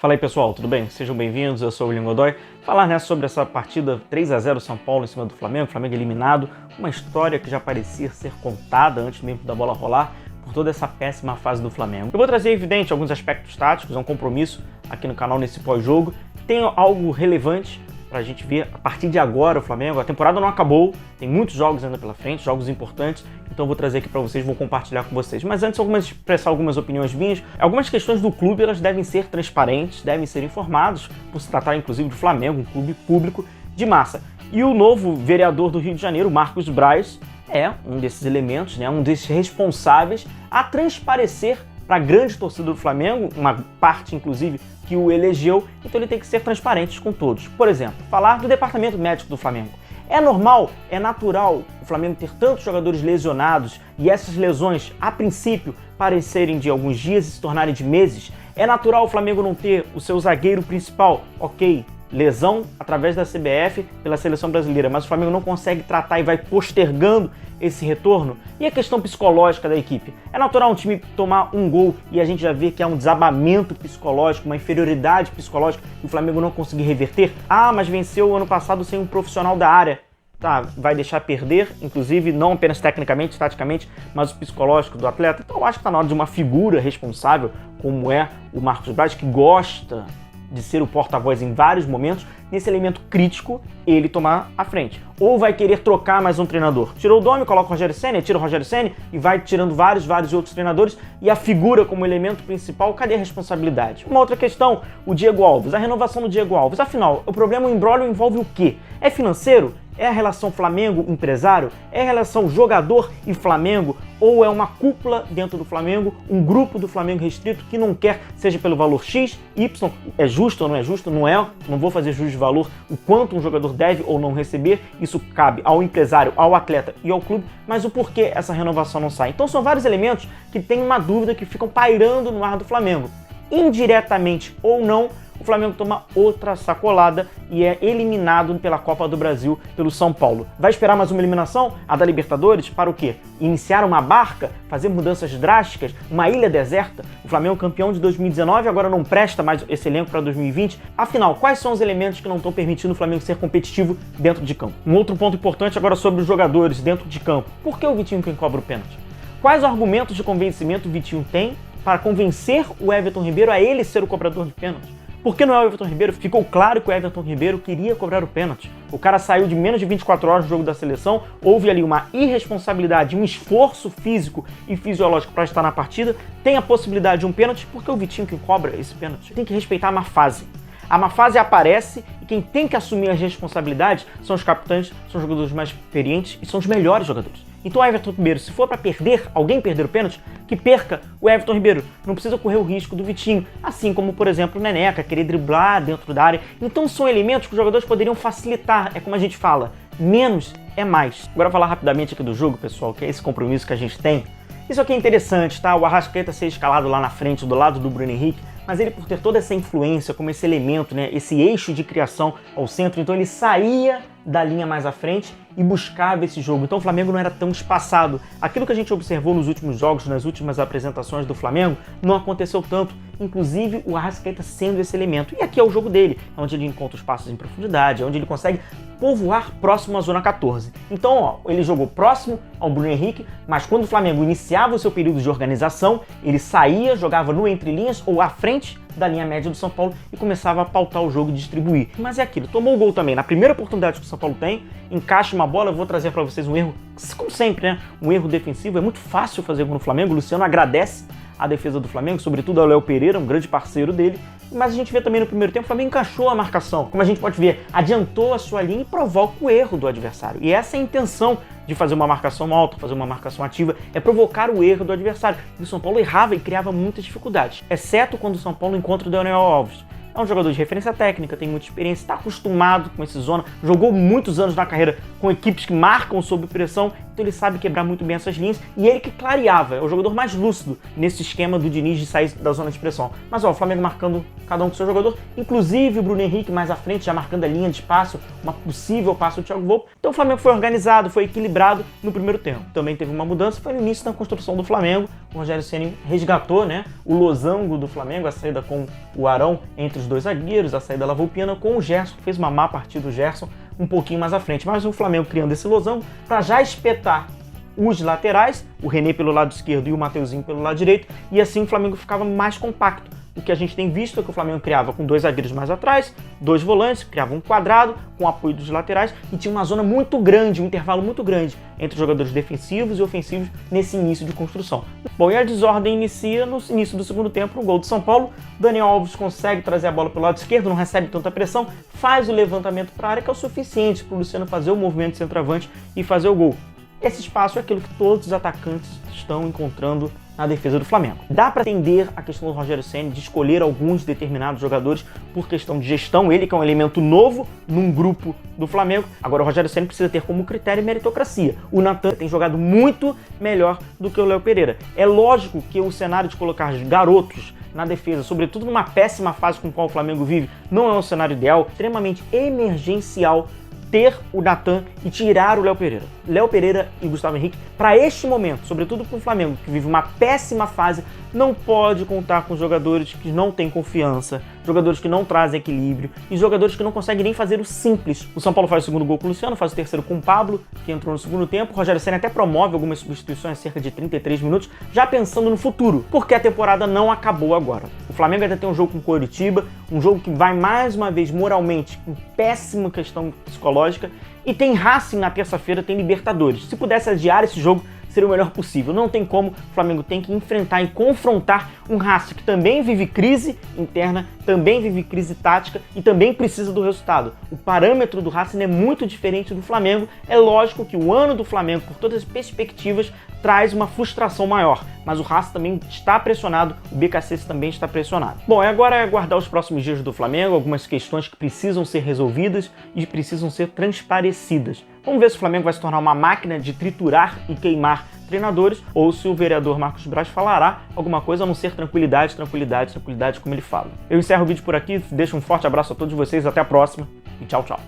Fala aí pessoal, tudo bem? Sejam bem-vindos, eu sou o William Godoy. Falar sobre essa partida 3-0 São Paulo em cima do Flamengo, Flamengo eliminado, uma história que já parecia ser contada antes mesmo da bola rolar por toda essa péssima fase do Flamengo. Eu vou trazer evidente alguns aspectos táticos, é um compromisso aqui no canal nesse pós-jogo. Tem algo relevante pra gente ver a partir de agora o Flamengo. A temporada não acabou, tem muitos jogos ainda pela frente, jogos importantes, então eu vou trazer aqui pra vocês, vou compartilhar com vocês. Mas antes, expressar algumas opiniões minhas. Algumas questões do clube, elas devem ser transparentes, devem ser informados, por se tratar inclusive do Flamengo, um clube público de massa. E o novo vereador do Rio de Janeiro, Marcos Braz, é um desses elementos, né, um desses responsáveis a transparecer para a grande torcida do Flamengo, uma parte inclusive que o elegeu, então ele tem que ser transparente com todos. Por exemplo, falar do departamento médico do Flamengo. É normal, é natural o Flamengo ter tantos jogadores lesionados e essas lesões, a princípio, parecerem de alguns dias e se tornarem de meses? É natural o Flamengo não ter o seu zagueiro principal? Ok, lesão através da CBF pela seleção brasileira, mas o Flamengo não consegue tratar e vai postergando esse retorno? E a questão psicológica da equipe? É natural um time tomar um gol e a gente já vê que há um desabamento psicológico, uma inferioridade psicológica e o Flamengo não conseguir reverter? Ah, mas venceu o ano passado sem um profissional da área. Tá, vai deixar perder, inclusive não apenas tecnicamente, taticamente, mas o psicológico do atleta. Então eu acho que está na hora de uma figura responsável, como é o Marcos Braz, que gosta de ser o porta-voz em vários momentos, nesse elemento crítico, ele tomar a frente. Ou vai querer trocar mais um treinador. Tirou o Domi, coloca o Rogério Ceni, tira o Rogério Ceni e vai tirando vários outros treinadores e a figura como elemento principal, cadê a responsabilidade? Uma outra questão, o Diego Alves, a renovação do Diego Alves. Afinal, o problema, o imbróglio envolve o quê? É financeiro? É a relação Flamengo-empresário? É a relação jogador e Flamengo? Ou é uma cúpula dentro do Flamengo, um grupo do Flamengo restrito que não quer, seja pelo valor X, Y, é justo ou não é justo? Não é, não vou fazer juízo de valor o quanto um jogador deve ou não receber, isso cabe ao empresário, ao atleta e ao clube, mas o porquê essa renovação não sai. Então são vários elementos que tem uma dúvida, que ficam pairando no ar do Flamengo. Indiretamente ou não, o Flamengo toma outra sacolada e é eliminado pela Copa do Brasil pelo São Paulo. Vai esperar mais uma eliminação? A da Libertadores? Para o quê? Iniciar uma barca? Fazer mudanças drásticas? Uma ilha deserta? O Flamengo campeão de 2019 agora não presta mais esse elenco para 2020? Afinal, quais são os elementos que não estão permitindo o Flamengo ser competitivo dentro de campo? Um outro ponto importante agora sobre os jogadores dentro de campo. Por que o Vitinho quem cobra o pênalti? Quais argumentos de convencimento o Vitinho tem para convencer o Everton Ribeiro a ele ser o cobrador de pênalti? Por que não é o Everton Ribeiro? Ficou claro que o Everton Ribeiro queria cobrar o pênalti. O cara saiu de menos de 24 horas do jogo da seleção, houve ali uma irresponsabilidade, um esforço físico e fisiológico para estar na partida, tem a possibilidade de um pênalti, porque é o Vitinho que cobra esse pênalti. Tem que respeitar a má fase. A má fase aparece e quem tem que assumir as responsabilidades são os capitães, são os jogadores mais experientes e são os melhores jogadores. Então o Everton Ribeiro, se for para perder, alguém perder o pênalti, que perca o Everton Ribeiro. Não precisa correr o risco do Vitinho, assim como, por exemplo, o Neneca, querer driblar dentro da área. Então são elementos que os jogadores poderiam facilitar, é como a gente fala, menos é mais. Agora falar rapidamente aqui do jogo, pessoal, que é esse compromisso que a gente tem. Isso aqui é interessante, tá? O Arrascaeta ser escalado lá na frente, do lado do Bruno Henrique, mas ele por ter toda essa influência, como esse elemento, né, esse eixo de criação ao centro, então ele saía da linha mais à frente e buscava esse jogo. Então o Flamengo não era tão espaçado. Aquilo que a gente observou nos últimos jogos, nas últimas apresentações do Flamengo, não aconteceu tanto. Inclusive o Arrascaeta sendo esse elemento. E aqui é o jogo dele, onde ele encontra os passos em profundidade, onde ele consegue povoar próximo à zona 14. Então, ó, ele jogou próximo ao Bruno Henrique, mas quando o Flamengo iniciava o seu período de organização, ele saía, jogava no entre linhas ou à frente da linha média do São Paulo e começava a pautar o jogo e distribuir. Mas é aquilo, tomou o gol também. Na primeira oportunidade que o São Paulo tem, encaixa uma bola, eu vou trazer para vocês um erro, como sempre, né? Um erro defensivo, é muito fácil fazer gol no Flamengo, o Luciano agradece a defesa do Flamengo, sobretudo ao Léo Pereira, um grande parceiro dele, mas a gente vê também no primeiro tempo, o Flamengo encaixou a marcação, como a gente pode ver, adiantou a sua linha e provoca o erro do adversário. E essa é a intenção de fazer uma marcação alta, fazer uma marcação ativa, é provocar o erro do adversário. E o São Paulo errava e criava muitas dificuldades, exceto quando o São Paulo encontra o Daniel Alves. É um jogador de referência técnica, tem muita experiência, está acostumado com esse zona, jogou muitos anos na carreira com equipes que marcam sob pressão, então então ele sabe quebrar muito bem essas linhas, e ele que clareava, é o jogador mais lúcido nesse esquema do Diniz de sair da zona de pressão. Mas ó, o Flamengo marcando cada um com seu jogador, inclusive o Bruno Henrique mais à frente, já marcando a linha de espaço, uma possível passe do Thiago Volpi. Então o Flamengo foi organizado, foi equilibrado no primeiro tempo. Também teve uma mudança, foi no início da construção do Flamengo. O Rogério Ceni resgatou, né, o losango do Flamengo, a saída com o Arão entre os dois zagueiros, a saída lavoupiana com o Gerson, que fez uma má partida do Gerson um pouquinho mais à frente. Mas o Flamengo criando esse losango para já espetar os laterais, o René pelo lado esquerdo e o Mateuzinho pelo lado direito, e assim o Flamengo ficava mais compacto. O que a gente tem visto é que o Flamengo criava com dois zagueiros mais atrás, dois volantes, criava um quadrado com apoio dos laterais e tinha uma zona muito grande, um intervalo muito grande entre os jogadores defensivos e ofensivos nesse início de construção. Bom, e a desordem inicia no início do segundo tempo, no gol do São Paulo. Daniel Alves consegue trazer a bola pelo lado esquerdo, não recebe tanta pressão, faz o levantamento para a área, que é o suficiente para o Luciano fazer o movimento de centroavante e fazer o gol. Esse espaço é aquilo que todos os atacantes estão encontrando na defesa do Flamengo. Dá para entender a questão do Rogério Ceni de escolher alguns determinados jogadores por questão de gestão, ele que é um elemento novo num grupo do Flamengo. Agora o Rogério Ceni precisa ter como critério meritocracia. O Natan tem jogado muito melhor do que o Léo Pereira. É lógico que o cenário de colocar garotos na defesa, sobretudo numa péssima fase com a qual o Flamengo vive, não é um cenário ideal, extremamente emergencial ter o Natan e tirar o Léo Pereira. Léo Pereira e Gustavo Henrique, para este momento, sobretudo para o Flamengo, que vive uma péssima fase, não pode contar com jogadores que não têm confiança, jogadores que não trazem equilíbrio e jogadores que não conseguem nem fazer o simples. O São Paulo faz o segundo gol com o Luciano, faz o terceiro com o Pablo, que entrou no segundo tempo. O Rogério Ceni até promove algumas substituições, cerca de 33 minutos, já pensando no futuro, porque a temporada não acabou agora. O Flamengo ainda tem um jogo com o Coritiba, um jogo que vai mais uma vez moralmente em péssima questão psicológica, e tem Racing na terça-feira, tem Libertadores. Se pudesse adiar esse jogo, seria o melhor possível. Não tem como, o Flamengo tem que enfrentar e confrontar um Racing que também vive crise interna, também vive crise tática e também precisa do resultado. O parâmetro do Racing é muito diferente do Flamengo. É lógico que o ano do Flamengo, por todas as perspectivas, traz uma frustração maior, mas o Racing também está pressionado, o BKSS também está pressionado. Bom, agora é aguardar os próximos dias do Flamengo, algumas questões que precisam ser resolvidas e precisam ser transparecidas. Vamos ver se o Flamengo vai se tornar uma máquina de triturar e queimar treinadores, ou se o vereador Marcos Braz falará alguma coisa a não ser tranquilidade, tranquilidade, tranquilidade, como ele fala. Eu encerro o vídeo por aqui, deixo um forte abraço a todos vocês, até a próxima e tchau, tchau.